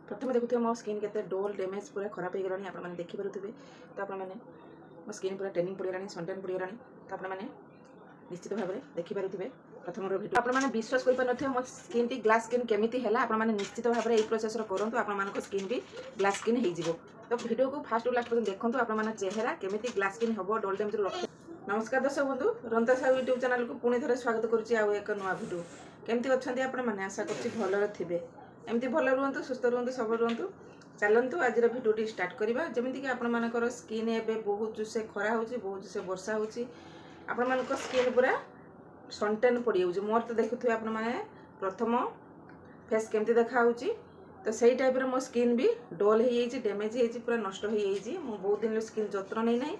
प्रथम देखुए मो स्किन के डोल डैमेज पूरा खराब हो गलानी आप देखिपे तो आप मो स्किन पूरा ट्रेनिंग पड़गलानी सनटैन पड़गलानी तो आप निश्चित भाव में देखिपे प्रथम भिडियो आपने विश्वास कर मो स्किन टी ग्लास स्किन केमी है आपने निश्चित भाव में प्रोसेस करूँ आप स्किन भी ग्लास स्किन हो तो भिडियो को फास्ट लास्ट पर्यटन देखूँ आप चेहरा केमी ग्लास स्किन हम डोल डैमेज रख। नमस्कार दर्शक बंधु रंता साहू यूट्यूब चैनल को पुणी थे स्वागत करुच्ची आउ एक नुआ भिडियो केमती अच्छा आपण आशा कर थे एमती भल रुहतु सुस्थ रुहतु सब रुहतु चलतु आज भिडियो स्टार्ट करवा जमीक आपर स्किन एवं बहुत जोसे खरा हो बहुत जोसे वर्षा हो स्किन पूरा सनटैन पड़ जाऊँ मोर तो देखुए आप प्रथम फेस केमती देखा तो सही टाइप मो स्किन भी डल हो डैमेज हो पूरा नष्ट हो बहुत दिन स्किन जत्न नहीं ना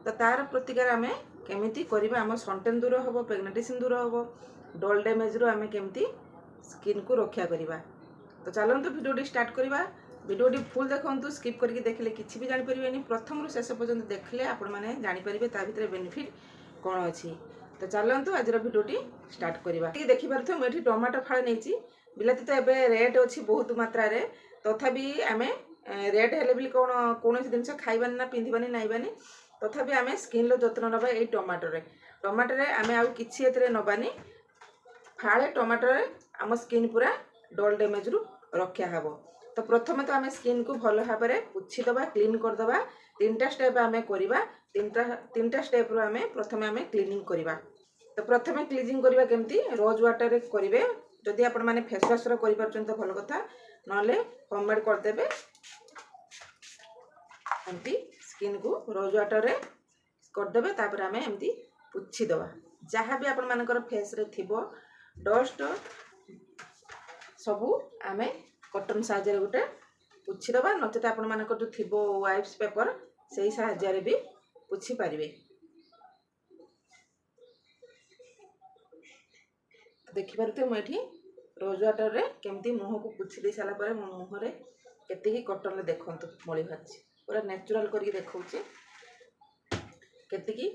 तो तार प्रतिकार आम केमी करवा आम सनटैन दूर हम पिग्मेंटेशन दूर हम डल डैमेज रू आम केमी स्किन को रक्षा करवा। तो चलते भिडियो स्टार्ट करवा भिडियो फुल देखु स्किप करके देखले किसी भी जानीपर प्रथम शेष पर्यंत देखले आपने जानीपर ता भर बेनिफिट कौन अच्छी। तो चलतु आज भिडियो स्टार्ट करवा देखिपे मुझे टमाटो फाड़े नहीं बिलाती तो ये रेट अच्छी बहुत मात्रा तथापि आम रेट हेल्ले भी कौन जिन खाइबानी ना पिंधानी नाइबानी तथापि आम स्किन जत्न नवा ये टमाटोरे आम आउ किसी नबानी फाड़े टमाटोरे आम स्किन पूरा डल डैमेज रु रक्षा हे। तो प्रथम तो आम स्किन को भल भाव में पोछीदबा क्लीन करदबा तीनटा स्टेप आम करवा तीनटा स्टेप रु आम प्रथम आम क्लीनिंग करवा। तो प्रथम क्लीनिंग करवा केमती रोज वाटर करेंगे जदि आपण मैंने फेस वाश कर तो भल कथा ना होममेड करदे एमती स्किन को रोज वाटर करदे तापर आम एमती पोछीदबा जहाँ भी आपण मानकर फेस रे थिबो डस्ट सबू आम कटन साहाय्य गोटे पोछीदबा नचेत आपण मानकर जो थिबो वाइप्स पेपर से साहाय्य भी पोछी पारिबे। देखिपे मुझे रोज वाटर रे केमती मुह को पोछी दे सारा पर मो मुहरे केतिकी कटन रे देखंतु मळी बाहर पूरा नेचुरल करके देखौछि केतिकी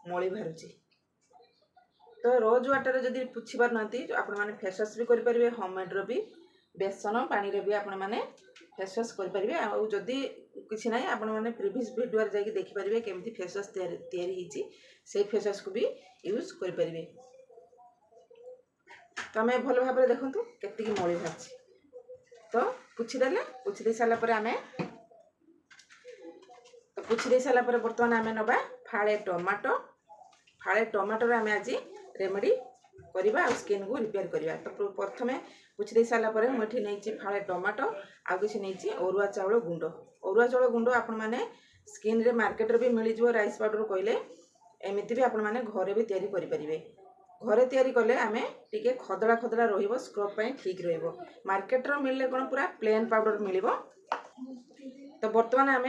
मळी बाहरुछि। तो रोज वाटर जदि पोछी पार नांती आपण माने फेस वाश भी करि परिबे होममेड रो भी बेसन पानी रे भी आपण माने फेस वाश करि परिबे आ जदि किछि नाही आपण माने प्रीवियस वीडियो रे जाके देखि परिबे केमती फेस वाश तयारी हिची से फेस वाश को भी यूज करि परिबे। तो आम भल भाव में देखु केतिकी मळी बाहर तो पोछी दे सारा पर आम तो पोछी दे सारा पर बर्तमान आम नबा फाड़े टमाटो आम आज रेमेडी करवा स्किन को रिपेयर करवा। तो प्रथम पोछी दे सारा पर मुझे नहीं फाड़े टमाटो आ किसी नहीं अरुआ चाउल गुंड आपण मैंने स्किन रे मार्केट भी मिल जाव राइस पाउडर कहले एमती भी आपण मैंने घरे भी तैयारी करें घरे तैयारी कले आम टे खदड़ा खदड़ा रही स्क्रब ठीक रही मार्केट मिलले कौन पूरा प्लेन पाउडर मिल। तो बर्तमान आम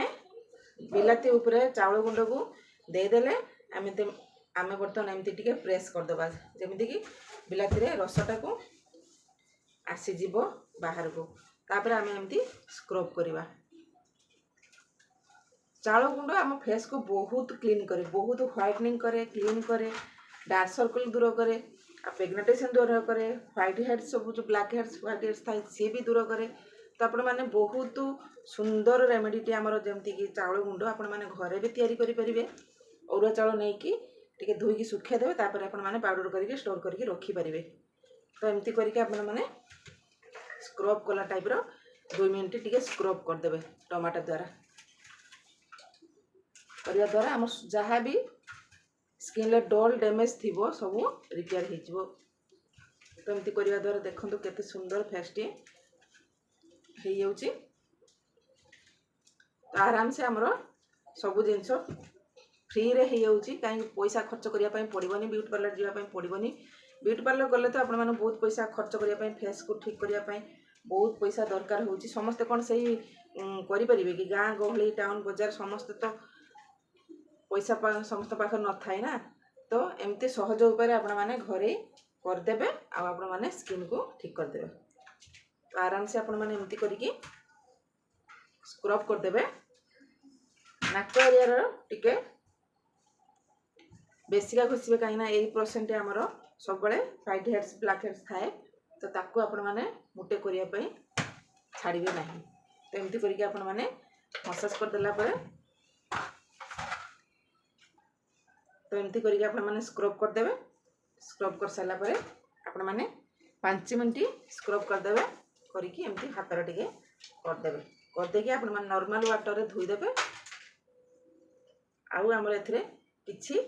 बिलाती उपरे चाउल गुंड को देदेले आम बर्तमान एमती टे प्रेस करदबा जमीती कि बिलाती रे रसटा को आसीज बाहर को तापर आम एमती स्क्रब करवा। चाउल गुंड आम फेस को बहुत क्लीन करे बहुत व्हाइटनिंग करे क्लीन करे डार्क सर्कल दूर करे पिग्मेंटेशन दूर करे व्हाइट हेड्स सब जो ब्लैक हेड्स व्हाइट हेड्स थाए सी भी दूर करे। तो आपण मैंने बहुत सुंदर रेमेडी आमर जमती कि चाउल गुंड आपण मैंने घरे भी तैयारी करि परिबे अरुआ चाउल नहीं कि टिके धोईकी सुखाई देबे तापर आपण मैंने पाउडर करके स्टोर करके रखी परिबे। तो एमती करके आपण मैंने स्क्रब कला टाइप रो 2 मिनट टिके स्क्रब कर देबे टमाटो द्वारा करया द्वारा हम जहाँ भी स्किन ले डल डैमेज थी सब रिपेयर हो। तो एमती करने द्वारा देखो केते सुंदर फेसटी हो आराम से आमर सब जिनस फ्री रे हो कहीं पैसा खर्च करने पड़ोनी ब्यूटी पार्लर जावाई पड़ोनी ब्यूटी पार्लर गले तो आपण मैंने बहुत पैसा खर्च करने फेस को ठीक करने बहुत पैसा दरकार हो समस्ते कौन से करें कि गाँ गहली टाउन बजार समस्ते तो पैसा समस्त पाखे न थाए ना। तो एमती सहज उपाय आपण मैंने घरे करदे आपण मैंने स्किन को ठीक करदे। तो आराम से आपण मैंने एमती करके स्क्रब करदे नाक एरिया टिके बेसिका घोषे कहीं 8% आमर सब व्हाइट हेड्स ब्लैक हेड्स थाए तो ताकू आपण मैंने मोटे करने छाड़े ना तो एमती करके आपण माने मसाज कर देला परे तो एमती करके आपण माने स्क्रब कर देबे। स्क्रब कर साला परे आपण माने 5 मिनिट स्क्रब कर देबे करके एमती हाथ रे टिके कर देबे। कर देके आपण माने नॉर्मल वाटर रे धोई देबे। आउ हमर एथरे किछि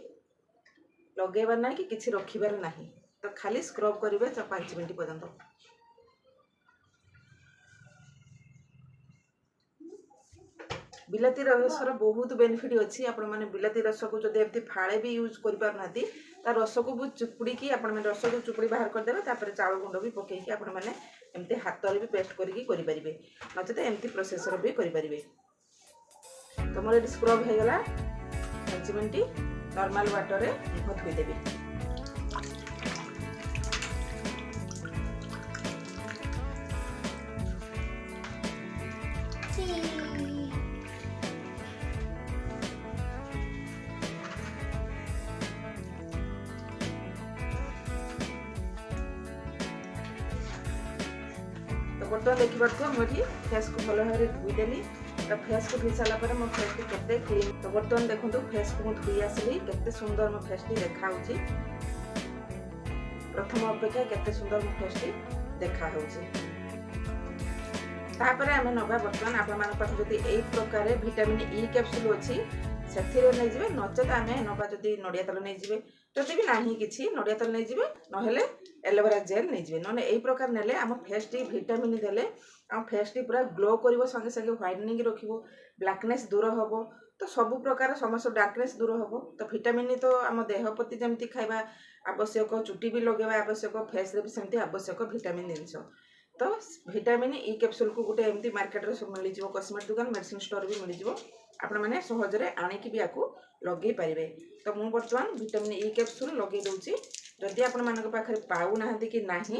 लगेबार ना कि किछि रखिबार नाही तो खाली स्क्रब करिवे 5 मिनिट पर्यंत। बिलाती रसर बहुत बेनिफिट अच्छी। आपण मैंने बिलाती रस को जब एमती फाड़े भी यूज कर रस को चुपुड़ी आपण रस को चुपुड़ी बाहर करदे चाउल गुंड भी पकईकि आपण मैंने एमती हाथ भी पेस्ट करें नचेत एमती प्रोसेस भी करें। तो मोर ये स्क्रब हो गला 5 मिनिट नॉर्मल वाटर रे मुह धोईदेवी। तो बर्तमान देखी पार्थ मुझे फेस को भल भाव धोईदेली। तो फेस को धोई सारापर मो फेस टी केते क्लीन। तो बर्तमान देखो फेस को धोई आसली केते सुंदर मो फेस टी देखा होची। प्रथम अपेक्षा केते सुंदर मो फेस टी देखा होची। तापर आमे नबा बर्तमान आपण मान पास जति एई प्रकार विटामिन ई कैप्सूल अछि सेथिरे नै जिवे नचेत आमे नबा जति नडिया तेल नै जिवे जति भी नाही किछि नडिया तेल नै जिवे नहेले एलोवेरा जेल नै जिवे नने एई प्रकार नेले हम फेस टी विटामिन देले हम फेस टी पूरा ग्लो करिवो संगे संगे व्हाइटनिंग रखिवो ब्लैकनेस दूर होबो। तो सब प्रकार समस्त डार्कनेस दूर होबो। तो विटामिन तो हम देह प्रति जेमति खाइबा आवश्यक चुटी भी लगेबा आवश्यक फेस रे भी सेमति आवश्यक विटामिन जिंस। तो विटामिन ई कैप्सूल को गोटे एमती मार्केट रे सब मिल जिवो कॉस्मेटिक दुकान मेडिसिन स्टोर भी मिल जिवो आपण माने सहज रे आनिकी भी आकु लगे पारिबे। तो मु वर्तमान विटामिन ई कैप्सूल लगे दउची। जदि आपण मानक पाखरे पाउ नाहंती कि नाही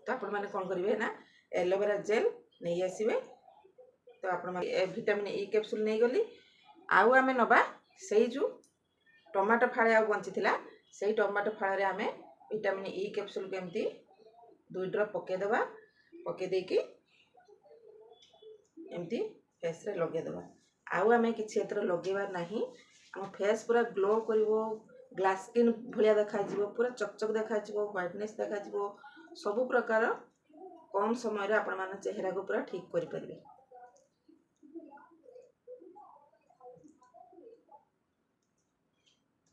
तो आपण माने कोन करिवे ना एलोवेरा जेल नहीं आसीबे। तो आपण माने विटामिन ई कैप्सूल नहीं गली आउ आमे नबा सेई जो टमाटो फाळे आ बंची थिला सेई टमाटो फाळे रे आमे विटामिन ई कैप्सूल के एमती 2 ड्रॉप पके देबा। पके देकी एमती फेस रे लगे देबा। आउ आमे किछि एतर लगेबार नाही। हम फेस पूरा ग्लो करिवो ग्लास स्किन भलिया देखा जिवो पूरा चकचक देखा जिवो व्हाइटनेस देखा जिवो सब प्रकार कम समय रे आपण मान चेहरा को पूरा ठीक करि परिबे।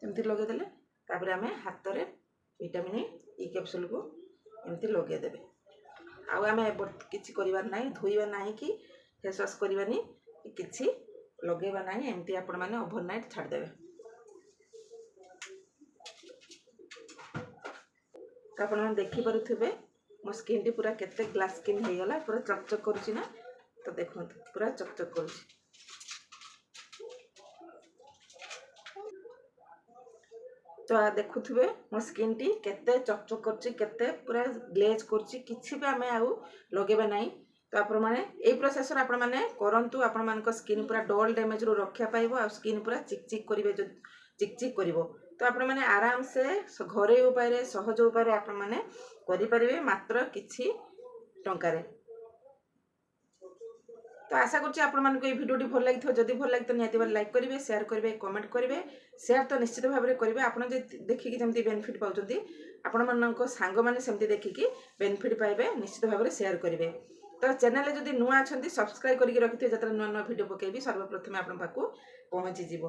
एमती लगे देले तापर आमे हाथ रे विटामिन ई कैप्सूल को एमती लगे देबे। आउ आमे किछि करिवार नाही धोइबा नाही कि फेस वॉश करिवानी किछि लगेबा नाही एमती आपण माने ओवरनाइट छाड़ देबे। तो आपण माने देखि पारुथिबे मो स्किन टी पूरा केते ग्लास स्किन हे गला पूरा चकचक करूची ना। तो देखो पूरा चकचक करूची। तो देखुथिबे मो स्किन टी केते चकचक करची केते पूरा ग्लेज करची किछि भी आमे आउ लगेबा नाही। तो आपण माने ए प्रोसेस रे आपण माने करंतु आपण मानक स्किन पूरा डल डैमेज रो रक्षा पाइबो आ स्किन पूरा चिकचिक करिवे जो चिकचिक करिवो। तो आपण माने आराम से घरे उपाय रे सहज उपाय रे आपण माने करि परिबे मात्र किछि टंका रे। तो आशा करछि आपण मानको ए वीडियो टी भल लागिथो। जदि भल लागितो निहाती बार लाइक करिवे शेयर करिवे कमेंट करिवे। शेयर तो निश्चित भाव में करिवे आपण जे देखिकि जेमति बेनिफिट पाउचंती आपण मानको सांग माने सेमति देखिकि बेनिफिट पाइबे निश्चित भाव में शेयर करिवे। तो चैनल जदि नुआ अछंती सब्सक्राइब करके रखिथे जतरा नुआ नुआ वीडियो पकेबी सर्वप्रथम आपण पाखु पहुंची जिवो।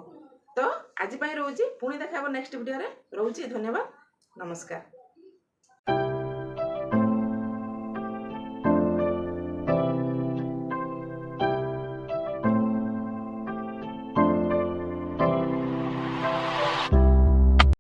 तो आज पई रहउची पुणी देखाबो नेक्स्ट वीडियो रे रहउची। धन्यवाद नमस्कार।